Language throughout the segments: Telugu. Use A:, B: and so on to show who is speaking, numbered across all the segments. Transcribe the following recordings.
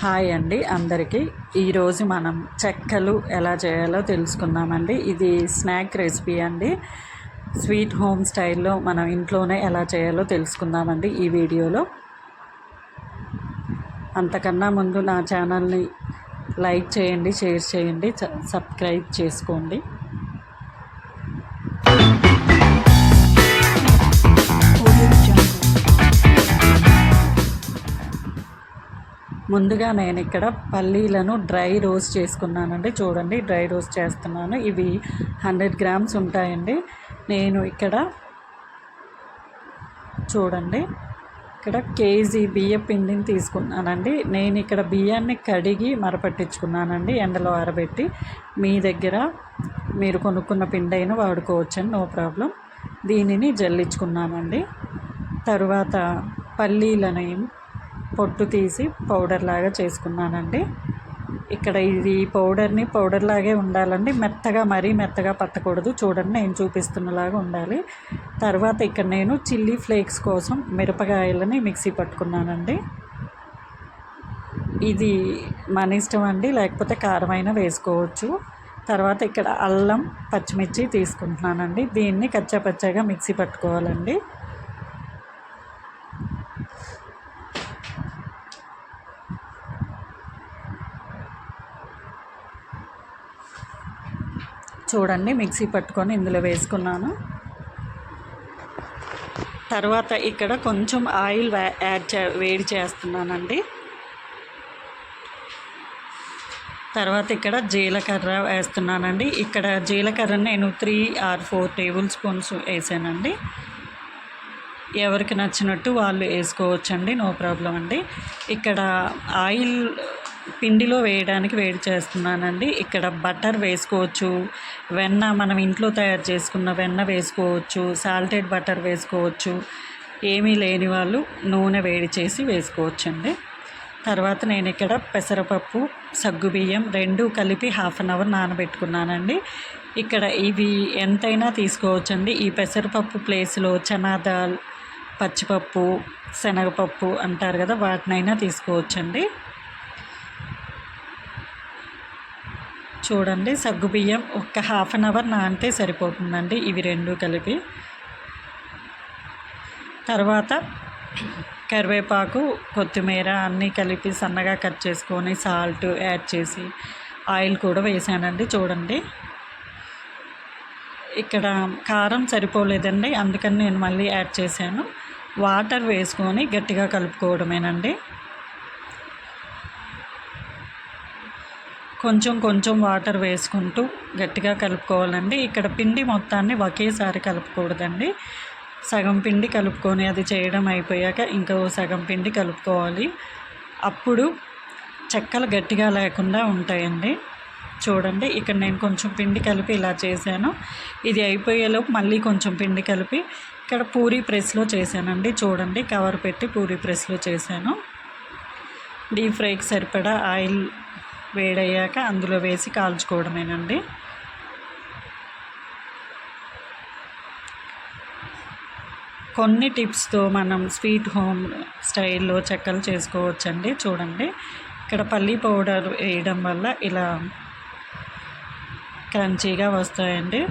A: హాయ్ అండి అందరికీ. ఈరోజు మనం చెక్కలు ఎలా చేయాలో తెలుసుకుందామండి. ఇది స్నాక్ రెసిపీ అండి. స్వీట్ హోమ్ స్టైల్లో మనం ఇంట్లోనే ఎలా చేయాలో తెలుసుకుందామండి ఈ వీడియోలో. అంతకన్నా ముందు నా ఛానల్ని లైక్ చేయండి, షేర్ చేయండి, సబ్స్క్రైబ్ చేసుకోండి. ముందుగా నేను ఇక్కడ పల్లీలను డ్రై రోస్ట్ చేసుకున్నానండి. చూడండి, డ్రై రోస్ట్ చేస్తున్నాను. ఇవి 100 గ్రామ్స్ ఉంటాయండి. నేను ఇక్కడ చూడండి, ఇక్కడ కేజీ బియ్య పిండిని తీసుకున్నానండి. నేను ఇక్కడ బియ్యాన్ని కడిగి మరపట్టించుకున్నానండి, ఎండలో ఆరబెట్టి. మీ దగ్గర మీరు కొనుక్కున్న పిండి అయినా వాడుకోవచ్చండి, నో ప్రాబ్లం. దీనిని జల్లించుకున్నానండి. తరువాత పల్లీలని పొట్టు తీసి పౌడర్ లాగా చేసుకున్నానండి. ఇక్కడ ఇది పౌడర్ లాగే ఉండాలండి, మరీ మెత్తగా పట్టకూడదు. చూడండి, నేను చూపిస్తున్నలాగా ఉండాలి. తర్వాత ఇక్కడ నేను చిల్లీ ఫ్లేక్స్ కోసం మిరపకాయలని మిక్సీ పట్టుకున్నానండి. ఇది మన ఇష్టం అండి, లేకపోతే కారమైనా వేసుకోవచ్చు. తర్వాత ఇక్కడ అల్లం, పచ్చిమిర్చి తీసుకుంటున్నానండి. దీన్ని కచ్చాపచ్చాగా మిక్సీ పట్టుకోవాలండి. చూడండి, మిక్సీ పట్టుకొని ఇందులో వేసుకున్నాను. తర్వాత ఇక్కడ కొంచెం ఆయిల్ వేడి చేస్తున్నానండి. తర్వాత ఇక్కడ జీలకర్ర వేస్తున్నానండి. ఇక్కడ జీలకర్ర నేను 3 or 4 టేబుల్ స్పూన్స్ వేసానండి. ఎవరికి నచ్చినట్టు వాళ్ళు వేసుకోవచ్చండి, నో ప్రాబ్లం అండి. ఇక్కడ ఆయిల్ పిండిలో వేయడానికి వేడి చేస్తున్నానండి. ఇక్కడ బటర్ వేసుకోవచ్చు, వెన్న మనం ఇంట్లో తయారు చేసుకున్న వెన్న వేసుకోవచ్చు, సాల్టెడ్ బటర్ వేసుకోవచ్చు. ఏమీ లేని వాళ్ళు నూనె వేడి చేసి వేసుకోవచ్చండి. తర్వాత నేను ఇక్కడ పెసరపప్పు, సగ్గుబియ్యం 2 కలిపి 1/2 అవర్ నానబెట్టుకున్నానండి. ఇక్కడ ఇవి ఎంతైనా తీసుకోవచ్చండి. ఈ పెసరపప్పు ప్లేస్లో చనాదాల్, పచ్చిపప్పు, శనగపప్పు అంటారు కదా, వాటినైనా తీసుకోవచ్చండి. చూడండి, సగ్గుబియ్యం ఒక 1/2 అవర్ నానితే సరిపోతుందండి, ఇవి 2 కలిపి. తర్వాత కరివేపాకు, కొత్తిమీర అన్నీ కలిపి సన్నగా కట్ చేసుకొని సాల్ట్ యాడ్ చేసి ఆయిల్ కూడా వేసానండి. చూడండి, ఇక్కడ కారం సరిపోలేదండి, అందుకని నేను మళ్ళీ యాడ్ చేశాను. వాటర్ వేసుకొని గట్టిగా కలుపుకోవడమేనండి. కొంచెం వాటర్ వేసుకుంటూ గట్టిగా కలుపుకోవాలండి. ఇక్కడ పిండి మొత్తాన్ని ఒకేసారి కలుపుకూడదండి. సగం పిండి కలుపుకొని అది చేయడం అయిపోయాక ఇంకో సగం పిండి కలుపుకోవాలి. అప్పుడు చెక్కలు గట్టిగా లేకుండా ఉంటాయండి. చూడండి, ఇక్కడ నేను కొంచెం పిండి కలిపి ఇలా చేశాను. ఇది అయిపోయేలోపు మళ్ళీ కొంచెం పిండి కలిపి ఇక్కడ పూరీ ప్రెస్లో చేశానండి. చూడండి, కవర్ పెట్టి పూరీ ప్రెస్లో చేశాను. డీప్ ఫ్రైకి సరిపడా ఆయిల్ వేడయ్యాక అందులో వేసి కాల్చుకోవడమేనండి. కొన్ని టిప్స్తో మనం స్వీట్ హోమ్ స్టైల్లో చెక్కలు చేసుకోవచ్చండి. చూడండి, ఇక్కడ పల్లీ పౌడర్ వేయడం వల్ల ఇలా క్రంచీగా వస్తాయండి.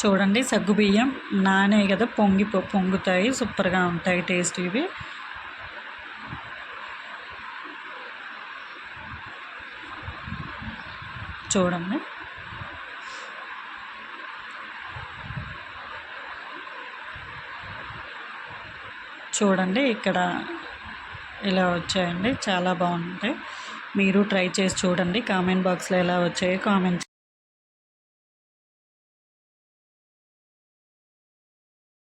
A: చూడండి, సగ్గుబియ్యం నానే కదా, పొంగుతాయి, సూపర్గా ఉంటాయి టేస్ట్ ఇవి. చూడండి, ఇక్కడ ఇలా వచ్చాయండి, చాలా బాగుంటాయి. మీరు ట్రై చేసి చూడండి. కామెంట్ బాక్స్లో ఎలా వచ్చాయో కామెంట్